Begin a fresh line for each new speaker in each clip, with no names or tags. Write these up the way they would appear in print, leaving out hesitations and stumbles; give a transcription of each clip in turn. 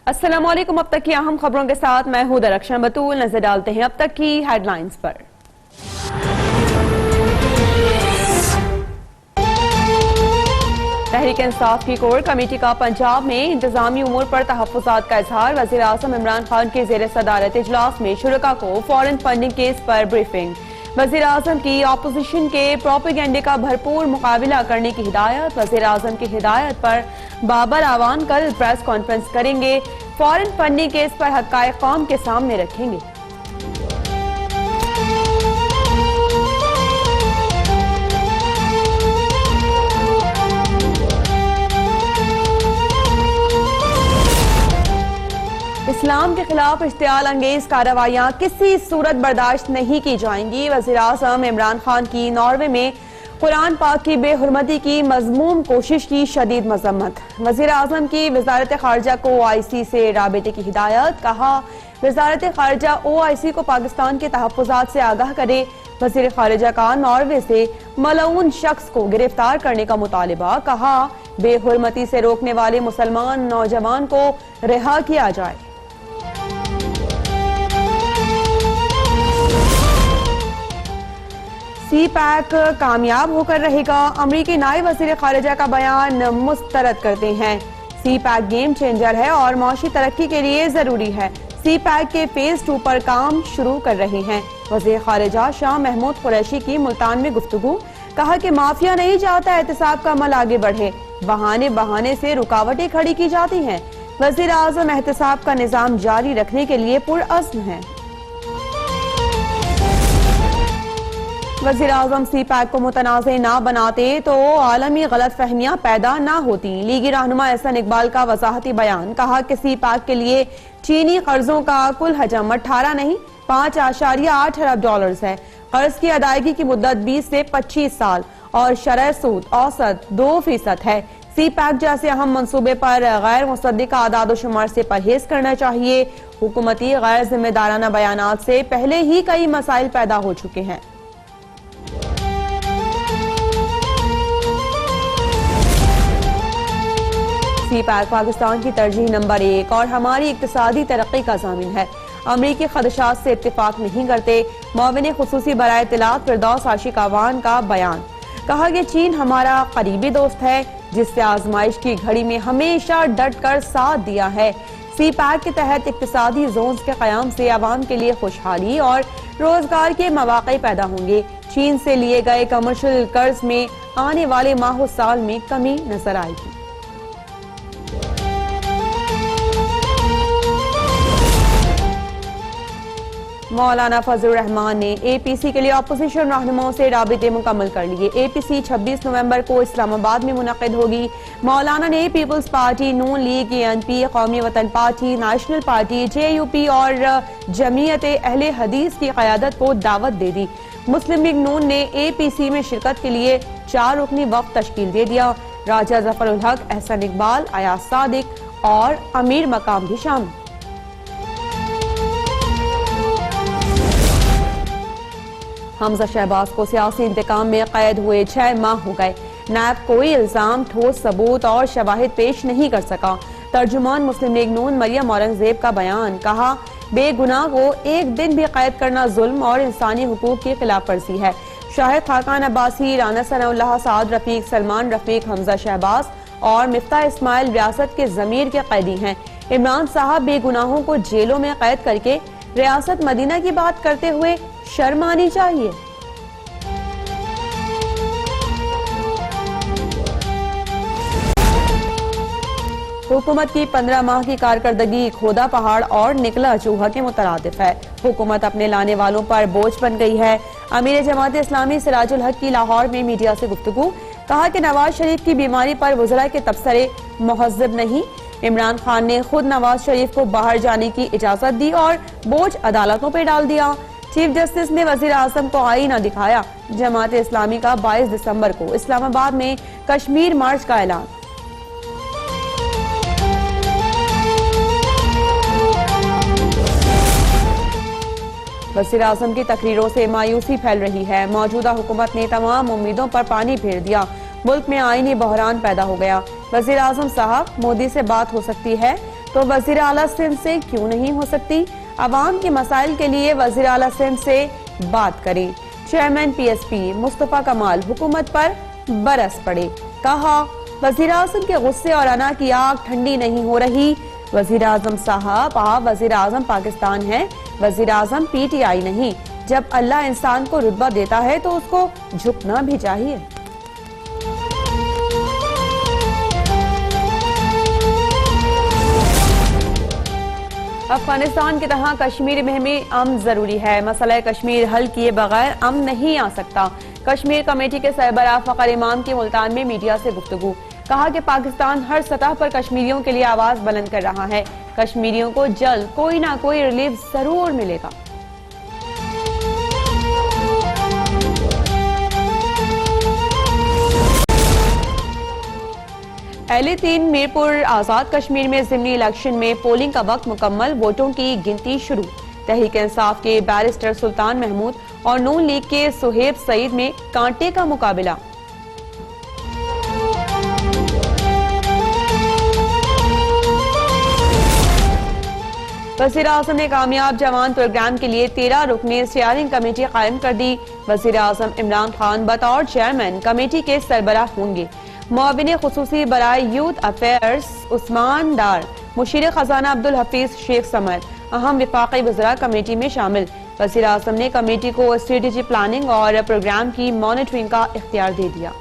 अस्सलामुअलैकुम। अब तक की अहम खबरों के साथ मैं हूं दरख्शान बतूल। नजर डालते हैं अब तक की हेडलाइंस पर। तहरीक इंसाफ की कोर कमेटी का पंजाब में इंतजामी उमूर पर तहफ्फुज़ात का इजहार। वज़ीर आज़म इमरान खान के ज़ेर सदारत इजलास में शुरका को फॉरेन फंडिंग केस पर ब्रीफिंग। वज़ीर आज़म की अपोजिशन के प्रोपेगेंडे का भरपूर मुकाबला करने की हिदायत। वज़ीर आज़म की हिदायत पर बाबर आवान कल प्रेस कॉन्फ्रेंस करेंगे। फॉरेन फंडिंग केस पर हक़ाइक़ कौम के सामने रखेंगे। इस्लाम के खिलाफ इश्तियाल अंगेज कार्रवाइयाँ किसी सूरत बर्दाश्त नहीं की जाएंगी। वज़ीर आज़म इमरान खान की नॉर्वे में कुरान पाक की बेहुरमती की मज़मूम कोशिश की शदीद मजम्मत। वज़ीर आज़म की वज़ारत ख़ारजा को OIC से राबिते की हिदायत। कहा, वज़ारत ख़ारजा OIC को पाकिस्तान के तहफ़्फ़ुज़ात से आगाह करे। वज़ीर ख़ारजा का नॉर्वे से मलऊन शख्स को गिरफ्तार करने का मुतालिबा। कहा, बेहुरमती से रोकने वाले मुसलमान नौजवान को रिहा किया जाए। CPAC कामयाब होकर रहेगा, अमरीकी नायब वज़ीर ख़ारिजा का बयान मुस्तरद करते हैं। CPAC गेम चेंजर है और मौशी तरक्की के लिए जरूरी है। CPAC के फेज 2 पर काम शुरू कर रहे हैं। वज़ीर ख़ारिजा शाह महमूद कुरैशी की मुल्तान में गुफ्तगू। कहा कि माफिया नहीं चाहता एहतिसाब का अमल आगे बढ़े, बहाने बहाने से रुकावटें खड़ी की जाती हैं। वज़ीर आज़म एहतिसाब का निज़ाम जारी रखने के लिए पुरअज़्म है। वज़ीर आज़म CPAC को मुतनाज़े ना बनाते तो आलमी गलत फहमियाँ पैदा ना होती। लीगी रहनुमा एहसन इकबाल का वजाहती बयान। कहा कि CPAC के लिए चीनी कर्जों का कुल हजम 18 नहीं 5.8 अरब डॉलर्स है। कर्ज की अदायगी की मुद्दत 20 से 25 साल और शरह सूद औसत 2% है। CPAC जैसे अहम मंसूबे पर गैर मुसद्दिका आदाद शुमार से परहेज करना चाहिए। हुकूमती गैर जिम्मेदाराना बयानात से पहले ही कई मसाइल पैदा हो चुके हैं। CPAC पाकिस्तान की तरजीह नंबर 1 और हमारी इक्तिसादी तरक्की का ज़ामिन है। अमरीकी खदशात से इत्तेफाक नहीं करते। मुआविन खुसूसी बराए इत्तलात फिरदौस आशिक अवान का बयान। कहा कि चीन हमारा करीबी दोस्त है, जिससे आजमाइश की घड़ी में हमेशा डट कर साथ दिया है। CPAC के तहत इक्तिसादी जोन्स के क़याम से अवाम के लिए खुशहाली और रोजगार के मौक़े पैदा होंगे। चीन से लिए गए कमर्शियल कर्ज में आने वाले माह साल में कमी नजर आएगी। मौलाना फजलुर रहमान ने APC के लिए अपोजिशन रहनुमाओं से राबिते मुकम्मल कर लिए। APC 26 नवंबर को इस्लामाबाद में मुनक़िद होगी। मौलाना ने पीपल्स पार्टी, नून लीग, ANP, कौमी वतन पार्टी, नेशनल पार्टी, JUP और जमीयत अहले हदीस की क़यादत को दावत दे दी। मुस्लिम लीग नून ने APC में शिरकत के लिए 4 रुकनी वफ़द तश्कील दे दिया। राजा जफरुल हक, एहसन इकबाल, अयाज सादिक और अमीर मकाम भी शामिल। हमजा शहबाज को सियासी इंतकाम में कैद हुए 6 माह हो गए। नैब कोई इल्जाम, ठोस सबूत और शवाहिद पेश नहीं कर सका। तर्जुमान मुस्लिम लीग नून मरियम औरंगजेब का बयान। कहा, बेगुनाह को एक दिन भी कैद करना जुल्म और इंसानी हुकूक की खिलाफ वर्जी है। शाहिद खाकान अब्बासी, राना सनाउल्लाह, साद रफीक, सलमान रफीक, हमजा शहबाज और मिफ्ता इस्माइल रियासत के जमीर के कैदी हैं। इमरान साहब बेगुनाहों को जेलों में कैद करके रियासत मदीना की बात करते हुए शर्म आनी चाहिए। हुकूमत की 15 माह की कारकर्दगी खोदा पहाड़ और निकला चूहा के मुतरादिफ है। हुकूमत अपने लाने वालों पर बोझ बन गई है। अमीर जमात इस्लामी सिराजुल हक की लाहौर में मीडिया से गुफ्तगू। कहा कि नवाज शरीफ की बीमारी पर वज़रा के तबसरे मुहज़्ज़ब नहीं। इमरान खान ने खुद नवाज शरीफ को बाहर जाने की इजाजत दी और बोझ अदालतों पर डाल दिया। चीफ जस्टिस ने वज़ीर आज़म को आईना दिखाया। जमात इस्लामी का 22 दिसंबर को इस्लामाबाद में कश्मीर मार्च का ऐलान। वज़ीर आज़म की तकरीरों से मायूसी फैल रही है। मौजूदा हुकूमत ने तमाम उम्मीदों पर पानी फेर दिया। मुल्क में आईनी बहरान पैदा हो गया। वज़ीर आज़म साहब, मोदी से बात हो सकती है, तो वजीर आला सिंध से क्यों नहीं हो सकती? अवाम के मसाइल के लिए वजीर आला सिंध से बात करें। चेयरमैन पीएसपी मुस्तफा कमाल हुकूमत पर बरस पड़े। कहा, वजीर आजम के गुस्से और अना की आग ठंडी नहीं हो रही। वजीर आजम साहब, आप वजीर आजम पाकिस्तान है, वजीर आजम PTI नहीं। जब अल्लाह इंसान को रुतबा देता है तो उसको झुकना भी चाहिए। अफगानिस्तान की तरह कश्मीर में भी अमन जरूरी है। मसला कश्मीर हल किए बगैर अमन नहीं आ सकता। कश्मीर कमेटी के सरबराह फखर इमाम की मुल्तान में मीडिया से गुफ्तगू। कहा कि पाकिस्तान हर सतह पर कश्मीरियों के लिए आवाज बुलंद कर रहा है। कश्मीरियों को जल्द कोई ना कोई रिलीफ जरूर मिलेगा। L3 मीरपुर आजाद कश्मीर में ज़िमनी इलेक्शन में पोलिंग का वक्त मुकम्मल, वोटों की गिनती शुरू। तहरीक इंसाफ के बैरिस्टर सुल्तान महमूद और नून लीग के सुहेब सईद में कांटे का मुकाबला। वज़ीर आज़म ने कामयाब जवान प्रोग्राम के लिए 13 रुकनी स्टीयरिंग कमेटी कायम कर दी। वज़ीर आज़म इमरान खान बतौर चेयरमैन कमेटी के सरबराह होंगे। मुआविन खुसूसी बराए यूथ अफेयर्स उस्मान डार, मुशीर खजाना अब्दुल हफीज शेख समेत अहम विफाकी वज़रा कमेटी में शामिल। वज़ीर आज़म ने कमेटी को स्ट्रेटेजी प्लानिंग और प्रोग्राम की मॉनिटरिंग का इख्तियार दे दिया।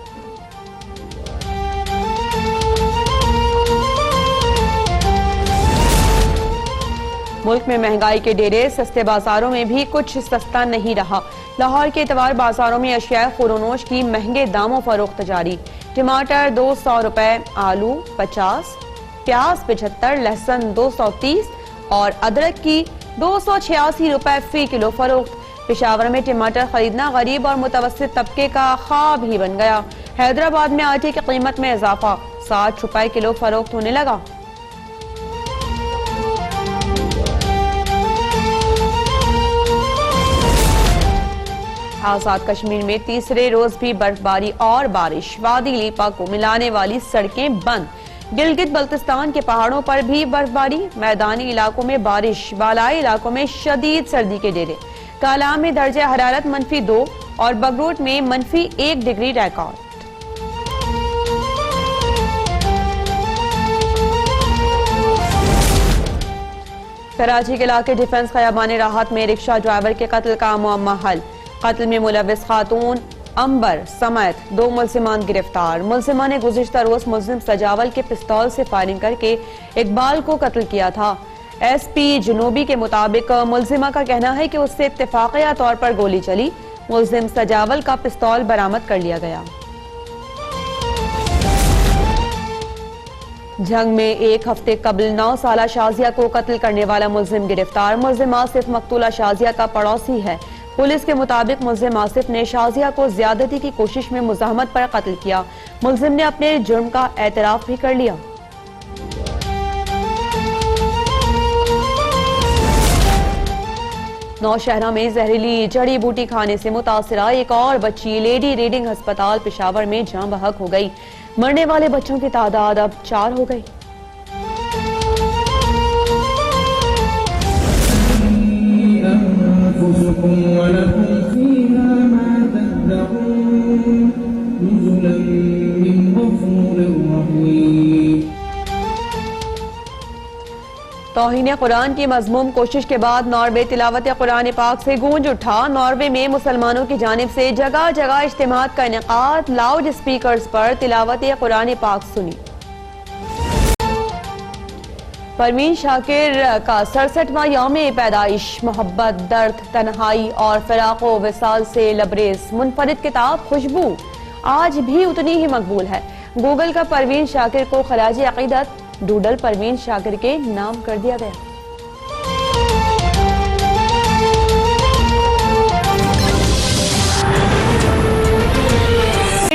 मुल्क में महंगाई के डेरे, सस्ते बाजारों में भी कुछ सस्ता नहीं रहा। लाहौर के इतवार बाजारों में अशिया खुरोनोश की महंगे दामों फरोख्त जारी। टमाटर 200 रुपए, आलू 50, प्याज 75, लहसुन 230 और अदरक की 286 रुपए फी किलो फरोख्त। पेशावर में टमाटर खरीदना गरीब और मुतवस्सित तबके का ख्वाब ही बन गया। हैदराबाद में आटे की कीमत में इजाफा, 60 रुपए किलो फरोख्त होने लगा। आजाद कश्मीर में तीसरे रोज भी बर्फबारी और बारिश। वादी लीपा को मिलाने वाली सड़कें बंद। गिलगित बल्तिस्तान के पहाड़ों पर भी बर्फबारी, मैदानी इलाकों में बारिश, बालाई इलाकों में शदीद सर्दी के डेरे। कालाम में दर्जा हरारत -2 और बगरूट में -1 डिग्री रिकॉर्ड। कराची के इलाके डिफेंस खयाबान राहत में रिक्शा ड्राइवर के कत्ल का मुअम्मा हल। कत्ल में मुलविस खातून अंबर समेत 2 मुलजिमान गिरफ्तार। मुलजिमा ने गुज़िश्ता रोज मुलजिम सजावल के पिस्तौल से फायरिंग करके इकबाल को कत्ल किया था। SP जनूबी के मुताबिक मुलजिमा का कहना है कि उससे इत्तेफाकिया तौर पर गोली चली। मुलजिम सजावल का पिस्तौल बरामद कर लिया गया। जंग में 1 हफ्ते कबल 9 साला शाजिया को कत्ल करने वाला मुलजिम गिरफ्तार। मुलजिम आसिफ मकतूला शाजिया का पड़ोसी है। पुलिस के मुताबिक मुलजिम आसिफ ने शाजिया को ज्यादती की कोशिश में मुजाहमत पर कत्ल किया। मुलजिम ने अपने जुर्म का एतराफ भी कर लिया। नौशहरा में जहरीली जड़ी बूटी खाने से मुतासिरा एक और बच्ची लेडी रीडिंग अस्पताल पेशावर में जान बहक हो गई। मरने वाले बच्चों की तादाद अब 4 हो गई। तौहीन कुरान की मज़मूम कोशिश के बाद नॉर्वे तिलावत कुरान पाक से गूंज उठा। नॉर्वे में मुसलमानों की जानिब से जगह जगह इज्तिमात का इनेकाद, लाउड स्पीकर्स पर तिलावत कुरान पाक सुनी। परवीन शाकिर का 67वां यौम पैदाइश। मोहब्बत, दर्द, तन्हाई और फिराको विसाल से लबरेज मुनफरिद किताब खुशबू आज भी उतनी ही मकबूल है। गूगल का परवीन शाकिर को खराज अकीदत डूडल परवीन शाकिर के नाम कर दिया गया।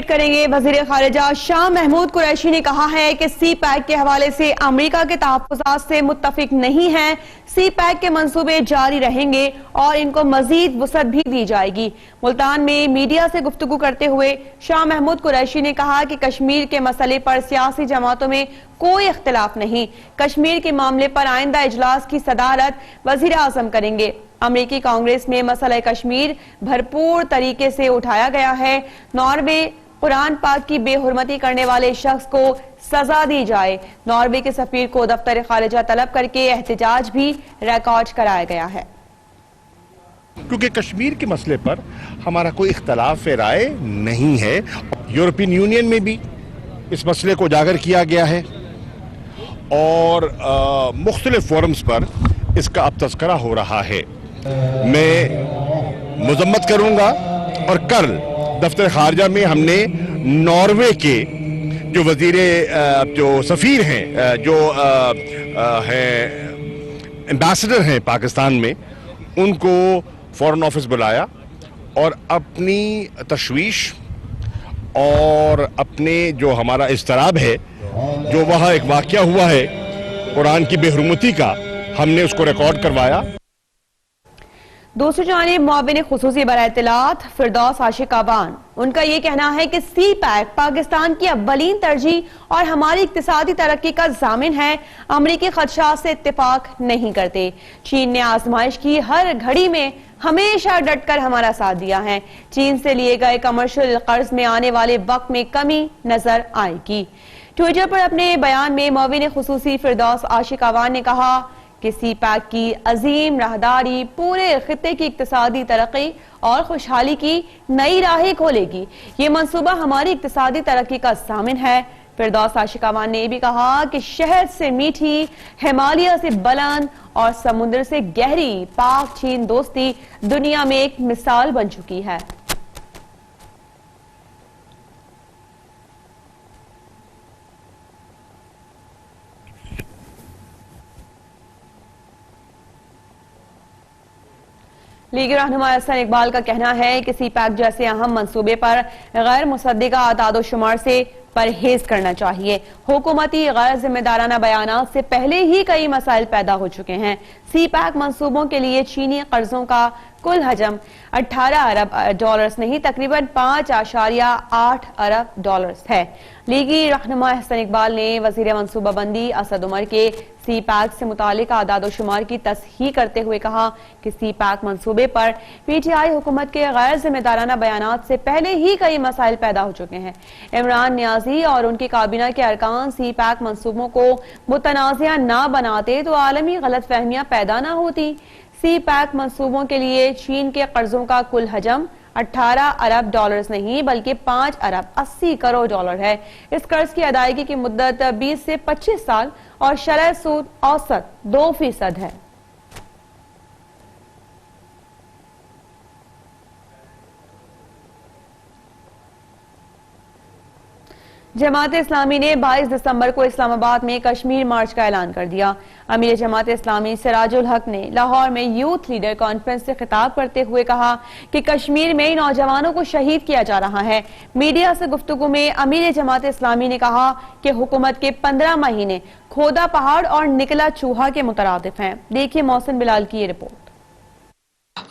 करेंगे वजीर खारिजा शाह महमूद कुरैशी ने कहा है कि सी पैक के हवाले से अमेरिका के तहफ्फुज़ात से मुत्तफिक नहीं है। सी पैक के मंसूबे जारी रहेंगे और इनको मजीद वसअत भी दी जाएगी। मुल्तान में मीडिया से गुफ्तगू करते हुए शाह महमूद कुरैशी ने कहा कि कश्मीर के मसले पर सियासी जमातों में कोई इख्तिलाफ नहीं। कश्मीर के मामले पर आइंदा इजलास की सदारत वजीर आजम करेंगे। अमेरिकी कांग्रेस में मसला कश्मीर भरपूर तरीके से उठाया गया है। नॉर्वे कुरान पाक की बेहुरमती करने वाले शख्स को सजा दी जाए। नॉर्वे के सफीर को दफ्तर खारिजा तलब करके एहतजाज भी रिकॉर्ड कराया गया है।
क्योंकि कश्मीर के मसले पर हमारा कोई इख्तलाफ राय नहीं है। यूरोपियन यूनियन में भी इस मसले को उजागर किया गया है और मुख्तलिफ फोरम्स पर इसका अब तज़किरा हो रहा है। मैं मज़म्मत करूंगा और कल दफ्तर खारजा में हमने नॉर्वे के जो जो सफ़ीर हैं, जो हैं एम्बेसडर हैं पाकिस्तान में, उनको फॉरेन ऑफिस बुलाया और अपनी तशवीश और अपने जो हमारा इस्तराब है, जो वहाँ एक वाक़या हुआ है कुरान की बेहुरमती का, हमने उसको रिकॉर्ड करवाया।
दूसरी जानिब मुआविन खुसूसी बराए इत्तलात फिरदौस आशिक आवान, उनका ये कहना है कि सी पैक पाकिस्तान की अव्वलीन तरजीह और हमारी इक्तिसादी तरक्की का जामिन है। अमरीकी खदशात से इत्तेफाक नहीं करते। चीन ने आजमाइश की हर घड़ी में हमेशा डटकर हमारा साथ दिया है। चीन से लिए गए कमर्शियल कर्ज में आने वाले वक्त में कमी नजर आएगी। ट्विटर पर अपने बयान में मुआविन खुसूसी फिरदौस आशिक आवान ने कहा कि सी पैक की अजीम राहदारी पूरे खित्ते की इक्तिसादी तरक्की और खुशहाली की नई राहें खोलेगी। ये मंसूबा हमारी इक्तिसादी तरक्की का जामिन है। फिरदौस आशिक आवान ने भी कहा कि शहद से मीठी, हिमालय से बुलंद और समुद्र से गहरी पाक चीन दोस्ती दुनिया में एक मिसाल बन चुकी है। लीगी रहनुमा हसन इकबाल का कहना है कि सी पैक जैसे अहम मंसूबे पर गैर मुसद्दिका आदाद-ओ-शुमार से परहेज करना चाहिए। हुकूमती गैर जिम्मेदाराना बयानात से पहले ही कई मसाइल पैदा हो चुके हैं। सी पैक मंसूबों के लिए चीनी कर्जों का कुल हजम 18 अरब डॉलर्स नहीं, तकरीबन 5.8 अरब डॉलर्स है। लीगी रहनुमा हसन इकबाल ने वजीर मंसूबाबंदी असद उमर के सी पैक से मुतालिक आदाद-ओ-शुमार की तस्हीह करते हुए कहा कि सी पैक मंसूबे पर पीटीआई हुकूमत के गैर जिम्मेदाराना बयानात से पहले ही कई मसाइल पैदा हो चुके हैं। इमरान नियाजी और उनकी काबीना के अरकान सी पैक मंसूबों को मुतनाज़िया ना बनाते तो आलमी गलतफहमियां पैदा ना होती। सी पैक मंसूबों के लिए चीन के कर्जों का कुल हजम 18 अरब डॉलर्स नहीं बल्कि 5 अरब 80 करोड़ डॉलर है। इस कर्ज की अदायगी की मुद्दत 20 से 25 साल और शरह सूद औसत 2% है। जमात इस्लामी ने 22 दिसंबर को इस्लामाबाद में कश्मीर मार्च का ऐलान कर दिया। अमीर जमात इस्लामी सिराजुल हक ने लाहौर में यूथ लीडर कॉन्फ्रेंस से खिताब करते हुए कहा कि कश्मीर में नौजवानों को शहीद किया जा रहा है। मीडिया से गुफ्तगू में अमीर जमात इस्लामी ने कहा कि हुकूमत के 15 महीने खोदा पहाड़ और निकला चूहा के मुतरादिफ हैं। देखिए मोहसिन बिलाल की ये रिपोर्ट।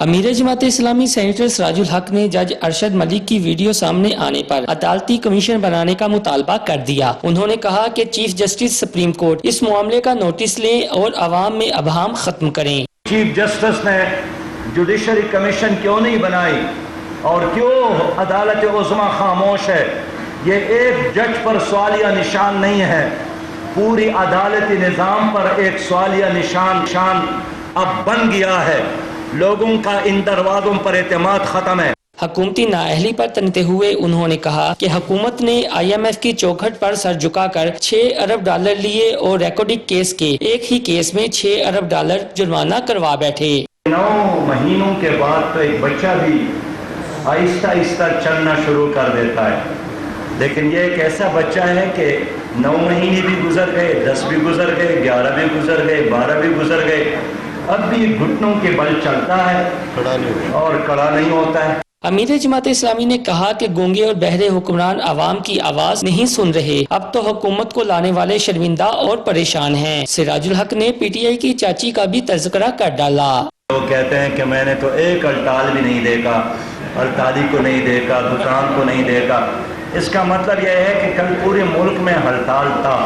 अमीर जमात इस्लामी सेनेटर सिराजुल हक ने जज अरशद मलिक की वीडियो सामने आने पर अदालती कमीशन बनाने का मुतालबा कर दिया। उन्होंने कहा कि चीफ जस्टिस सुप्रीम कोर्ट इस मामले का नोटिस ले और अवाम में अबहाम खत्म करें।
चीफ जस्टिस ने जुडिशरी कमीशन क्यों नहीं बनाई और क्यों अदालत उज़्मा खामोश है? ये एक जज पर सवालिया निशान नहीं है, पूरी अदालती निज़ाम पर एक सवालिया निशान अब बन गया है। लोगों का इन दरवाजों पर एतमाद खत्म है।
हुकूमती नाअहली पर तनते हुए उन्होंने कहा कि हुकूमत ने IMF की चौखट पर सर झुकाकर 6 अरब डॉलर लिए और रिकॉर्डिंग केस के एक ही केस में 6 अरब डॉलर जुर्माना करवा बैठे।
9 महीनों के बाद तो एक बच्चा भी आहिस्ता आहिस्ता चलना शुरू कर देता है, लेकिन ये एक ऐसा बच्चा है कि 9 महीने भी गुजर गए, 10 भी गुजर गए, 11 भी गुजर गए, 12 भी गुजर गए, अब भी घुटनों के बल चलता है और कड़ा नहीं होता है।
अमीर जमात इस्लामी ने कहा कि गूंगे और बहरे हुक्मरान आवाम की आवाज नहीं सुन रहे, अब तो हुकूमत को लाने वाले शर्मिंदा और परेशान हैं। सिराजुल हक ने PTI की चाची का भी तज़किरा कर डाला।
लोग कहते हैं कि मैंने तो एक हड़ताल भी नहीं देखा, हड़ताली को नहीं देखा, दुकान को नहीं देखा। इसका मतलब यह है कि कल पूरे मुल्क में हड़ताल था,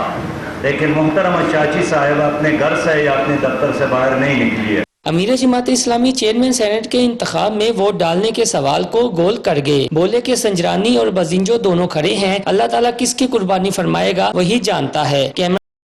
लेकिन मोहतरमा चाची साहब अपने घर से या अपने दफ्तर से बाहर नहीं निकली है।
अमीर जमात इस्लामी चेयरमैन सेनेट के इंतखाब में वोट डालने के सवाल को गोल कर गए। बोले कि संजरानी और बजिंजो दोनों खड़े हैं, अल्लाह ताला किसकी कुर्बानी फरमाएगा वही जानता है।